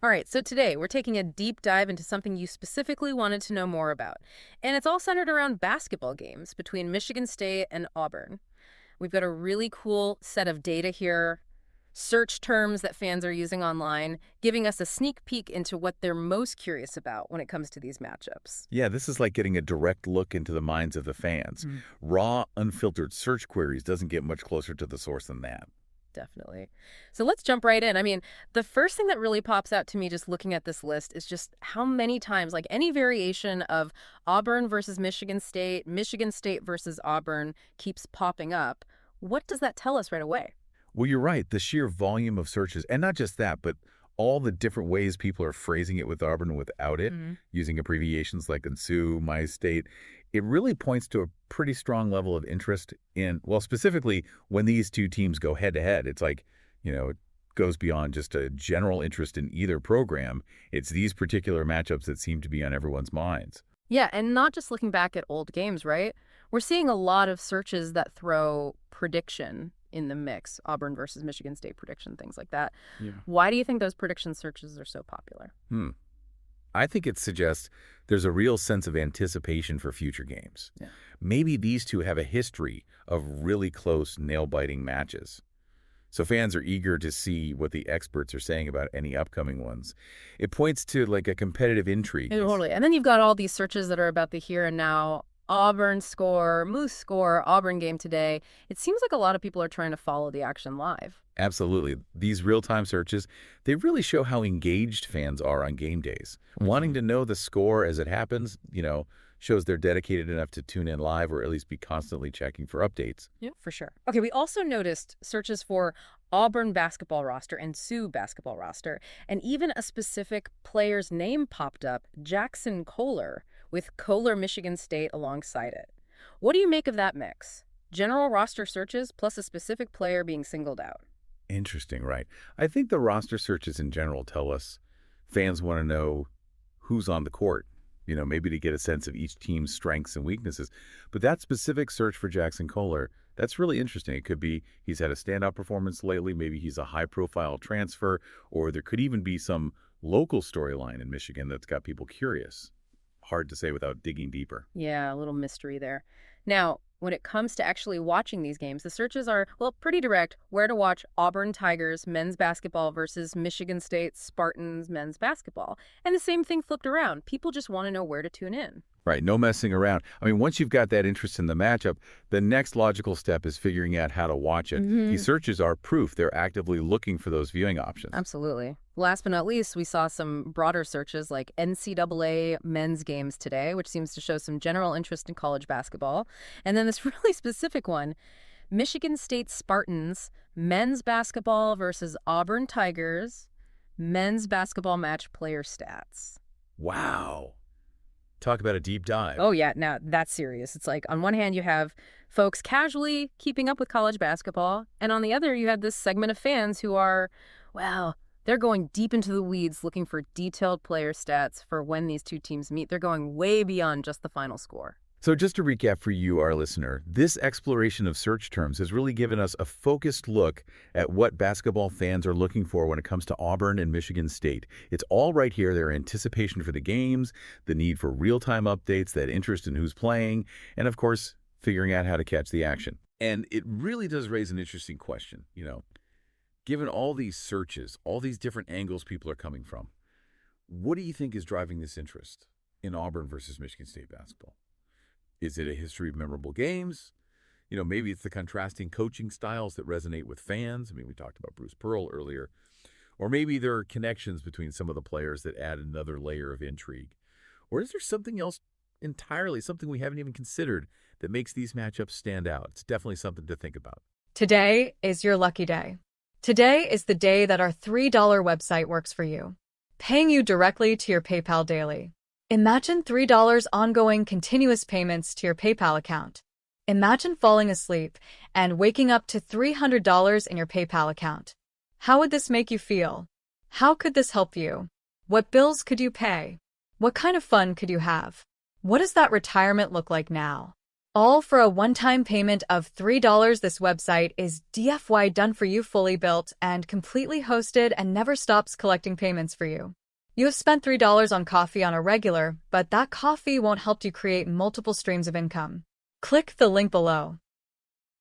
All right, so today we're taking a deep dive into something you specifically wanted to know more about. And it's all centered around basketball games between Michigan State and Auburn. We've got a really cool set of data here, search terms that fans are using online, giving us a sneak peek into what they're most curious about when it comes to these matchups. Yeah, this is like getting a direct look into the minds of the fans. Raw, unfiltered search queries doesn't get much closer to the source than that. Definitely. So let's jump right in. I mean, the first thing that really pops out to me just looking at this list is just how many times, like any variation of Auburn versus Michigan State versus Auburn keeps popping up. What does that tell us right away? Well, you're right. The sheer volume of searches, and not just that, but all the different ways people are phrasing it with Auburn and without it, using abbreviations like "Nsue," "My State," it really points to a pretty strong level of interest in, well, specifically when these two teams go head-to-head. It's like, it goes beyond just a general interest in either program. It's these particular matchups that seem to be on everyone's minds. Yeah, and not just looking back at old games, right? We're seeing a lot of searches that throw prediction in the mix, Auburn versus Michigan State prediction, things like that. Yeah. Why do you think those prediction searches are so popular? I think it suggests there's a real sense of anticipation for future games. Yeah. Maybe these two have a history of really close, nail-biting matches. So fans are eager to see what the experts are saying about any upcoming ones. It points to like a competitive intrigue. Yeah, totally. And then you've got all these searches that are about the here and now. Auburn score, Moose score, Auburn game today. It seems like a lot of people are trying to follow the action live. Absolutely. These real-time searches, they really show how engaged fans are on game days. Wanting to know the score as it happens, shows they're dedicated enough to tune in live or at least be constantly checking for updates. Yeah, for sure. Okay, we also noticed searches for Auburn basketball roster and Sioux basketball roster, and even a specific player's name popped up, Jackson Kohler, with Kohler Michigan State alongside it. What do you make of that mix? General roster searches plus a specific player being singled out. Interesting, right? I think the roster searches in general tell us fans want to know who's on the court, maybe to get a sense of each team's strengths and weaknesses. But that specific search for Jackson Kohler, that's really interesting. It could be he's had a standout performance lately, maybe he's a high-profile transfer, or there could even be some local storyline in Michigan that's got people curious. Hard to say without digging deeper. Yeah, a little mystery there. Now, when it comes to actually watching these games, the searches are, well, pretty direct. Where to watch Auburn Tigers men's basketball versus Michigan State Spartans men's basketball. And the same thing flipped around. People just want to know where to tune in. Right, no messing around. I mean, once you've got that interest in the matchup, the next logical step is figuring out how to watch it. These searches are proof they're actively looking for those viewing options. Absolutely. Last but not least, we saw some broader searches like NCAA men's games today, which seems to show some general interest in college basketball. And then this really specific one, Michigan State Spartans men's basketball versus Auburn Tigers men's basketball match player stats. Wow. Talk about a deep dive. Oh, yeah. Now, that's serious. It's like, on one hand, you have folks casually keeping up with college basketball, and on the other, you have this segment of fans who are, well, they're going deep into the weeds looking for detailed player stats for when these two teams meet. They're going way beyond just the final score. So just to recap for you, our listener, this exploration of search terms has really given us a focused look at what basketball fans are looking for when it comes to Auburn and Michigan State. It's all right here, their anticipation for the games, the need for real-time updates, that interest in who's playing, and of course, figuring out how to catch the action. And it really does raise an interesting question, Given all these searches, all these different angles people are coming from, what do you think is driving this interest in Auburn versus Michigan State basketball? Is it a history of memorable games? Maybe it's the contrasting coaching styles that resonate with fans. I mean, we talked about Bruce Pearl earlier. Or maybe there are connections between some of the players that add another layer of intrigue. Or is there something else entirely, something we haven't even considered that makes these matchups stand out? It's definitely something to think about. Today is your lucky day. Today is the day that our $3 website works for you, paying you directly to your PayPal daily. Imagine $3 ongoing continuous payments to your PayPal account. Imagine falling asleep and waking up to $300 in your PayPal account. How would this make you feel? How could this help you? What bills could you pay? What kind of fun could you have? What does that retirement look like now? All for a one-time payment of $3. This website is DFY done for you, fully built and completely hosted, and never stops collecting payments for you. You have spent $3 on coffee on a regular, but that coffee won't help you create multiple streams of income. Click the link below.